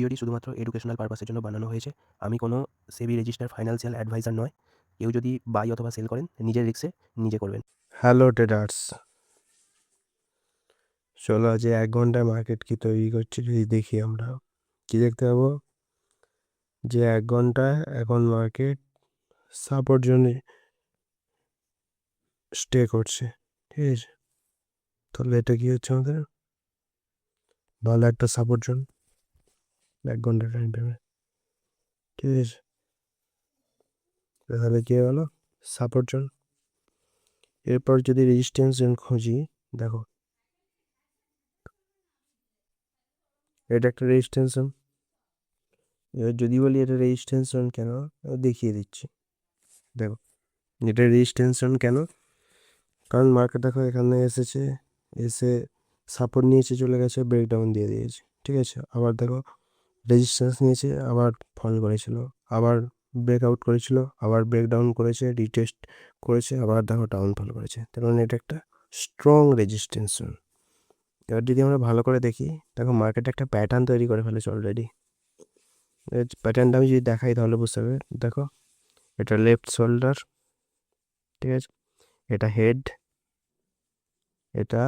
ভিডিওটি শুধুমাত্র এডুকেশনাল পারপাসের জন্য বানানো হয়েছে। আমি কোনো সেবি রেজিস্টার্ড ফাইন্যান্সিয়াল অ্যাডভাইজার নয়। কেউ যদি বাই অথবা সেল করেন নিজের রিস্কে নিজে করবেন। হ্যালো ট্রেডার্স, চলো আজ 1 ঘন্টায় মার্কেট কি তৈরি করছে যদি দেখি। আমরা কি দেখতে পাবো যে 1 ঘন্টায় এখন মার্কেট সাপোর্ট জোনে স্টে করছে, ঠিক আছে। তাহলে এটা কি হচ্ছে আমাদের ভালো একটা সাপোর্ট জোন 1 ঘন্টা টাইম ফ্রেমে, ঠিক আছে। তাহলে কি হলো সাপোর্ট জোন। এরপর যদি রেজিস্ট্যান্স জোন খুঁজি, দেখো এটা একটা রেজিস্ট্যান্স জোন। এবার যদি বলি এটা রেজিস্ট্যান্স জোন কেন, দেখিয়ে দিচ্ছি। দেখো এটা রেজিস্ট্যান্স জোন কেন, কারণ মার্কেট দেখো এখানে এসেছে, এসে সাপোর্ট নিয়েছে, চলে গেছে, ব্রেকডাউন দিয়ে দিয়েছে, ঠিক আছে। আবার দেখো রেজিস্ট্যান্স নিয়েছে, আবার ফল করেছিল, আবার ব্রেকআউট করেছিল, আবার ব্রেকডাউন করেছে, রিটেস্ট করেছে, আবার দেখো ডাউনফল করেছে। তার মানে এটা একটা স্ট্রং রেজিস্ট্যান্স জোন। এবার যদি আমরা ভালো করে দেখি, দেখো মার্কেট একটা প্যাটার্ন তৈরি করে ফেলেছে অলরেডি। প্যাটার্নটা আমি যদি দেখাই তাহলে বুঝতে হবে। দেখো এটা লেফট শোল্ডার, ঠিক আছে, এটা হেড, এটা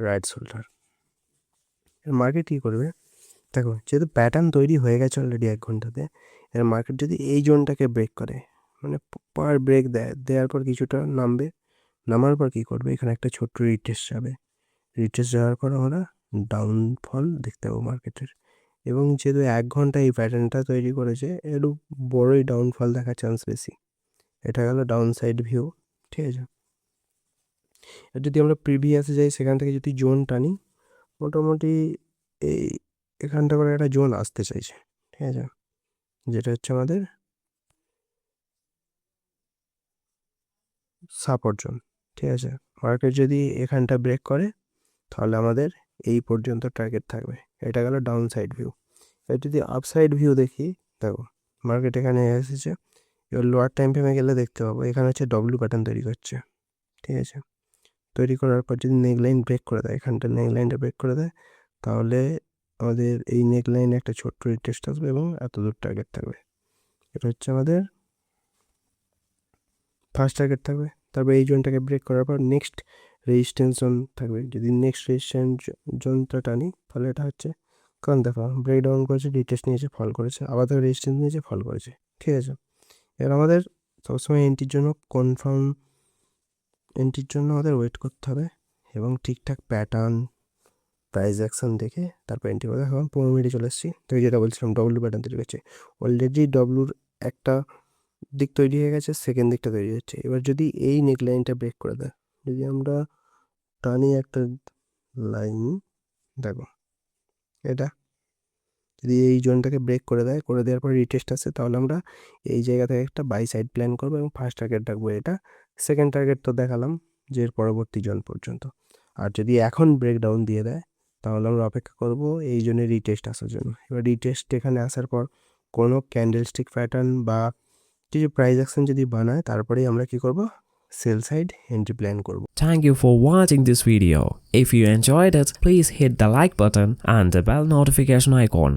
রাইট শোল্ডার। মার্কেট কী করবে, দেখো যেহেতু প্যাটার্ন তৈরি হয়ে গেছে অলরেডি 1 ঘন্টাতে, এর মার্কেট যদি এই জোনটাকে ব্রেক করে, মানে পার ব্রেক দেওয়ার পর কিছুটা নামবে, নামার পর কী করবে, এখানে একটা ছোট্ট রিটেস্ট যাবে, রিটেস্ট যাওয়ার পর আমরা ডাউনফল দেখতে পাবো মার্কেটের। এবং যেহেতু 1 ঘন্টা এই প্যাটার্নটা তৈরি করেছে, একটু বড়োই ডাউনফল দেখার চান্স বেশি। এটা গেল ডাউন সাইড ভিউ, ঠিক আছে। আর যদি আমরা প্রিভিয়াসে যাই, সেখান থেকে যদি জোন টানি, মোটামুটি এই এখানটা করে একটা জোন আসতে চাইছে, ঠিক আছে, যেটা হচ্ছে আমাদের সাপোর্ট জোন, ঠিক আছে। মার্কেট যদি এখানটা ব্রেক করে তাহলে আমাদের এই পর্যন্ত টার্গেট থাকবে। এটা গেল ডাউন সাইড ভিউ। এবার যদি আপসাইড ভিউ দেখি, দেখো মার্কেট এখানে এসেছে, এবার লোয়ার টাইম ফ্রেমে গেলে দেখতে পাবো এখানে হচ্ছে ডব্লিউ প্যাটার্ন তৈরি করছে, ঠিক আছে। তৈরি করার পর যদি নেকলাইন ব্রেক করে দেয়, এখানটা নেকলাইনটা ব্রেক করে দেয়, তাহলে আমাদের এই নেকলাইনে একটা ছোট্ট রিটেস্ট আসবে এবং এত দূর টার্গেট থাকবে। এটা হচ্ছে আমাদের ফার্স্ট টার্গেট থাকবে। তারপর এই জোনটাকে ব্রেক করার পর নেক্সট রেজিস্ট্যান্স জোন থাকবে। যদি নেক্সট রেজিস্ট্যান্স জোনটা টানি, তাহলে এটা হচ্ছে, কারণ দেখো ব্রেকডাউন করেছে, রিটেস্ট নিয়েছে, ফল করেছে, আবার তাকে রেজিস্ট্যান্স নিয়েছে, ফল করেছে, ঠিক আছে। এবার আমাদের সবসময় এন্ট্রির জন্য কনফার্ম এন্ট্রির জন্য আমাদের ওয়েট করতে হবে এবং ঠিকঠাক প্যাটার্ন প্রাইস অ্যাকশন দেখে তারপর এন্ট্রি করে। এখন 15 মিনিটে চলে এসেছি। তো যেটা বলছিলাম ডব্লিউ প্যাটার্ন তৈরি হচ্ছে অলরেডি, ডব্লিউর একটা দিক তৈরি হয়ে গেছে, সেকেন্ড দিকটা তৈরি হচ্ছে। এবার যদি এই নেকলাইনটা ব্রেক করে দেয়, যদি আমরা টানি একটা লাইন, দেখো এটা যদি এই জোনটাকে ব্রেক করে দেয়, করে দেওয়ার পর রিটেস্ট আসে, তাহলে আমরা এই জায়গা থেকে একটা বাই সাইড প্ল্যান করবো এবং ফার্স্ট টার্গেট রাখবো এটা। সেকেন্ড টার্গেট তো দেখালাম যে এর পরবর্তী জোন পর্যন্ত। আর যদি এখন ব্রেকডাউন দিয়ে দেয়, তাহলে আমরা অপেক্ষা করব এই জন্য রিটেস্ট আসার জন্য। এবার রিটেস্ট এখানে আসার পর কোনো ক্যান্ডেলস্টিক প্যাটার্ন বা কিছু প্রাইস অ্যাকশন যদি বানায়, তারপরেই আমরা কি করব, সেল সাইড এন্ট্রি প্ল্যান করব। Thank you for watching this video. If you enjoyed it, please hit the like button and the bell notification icon.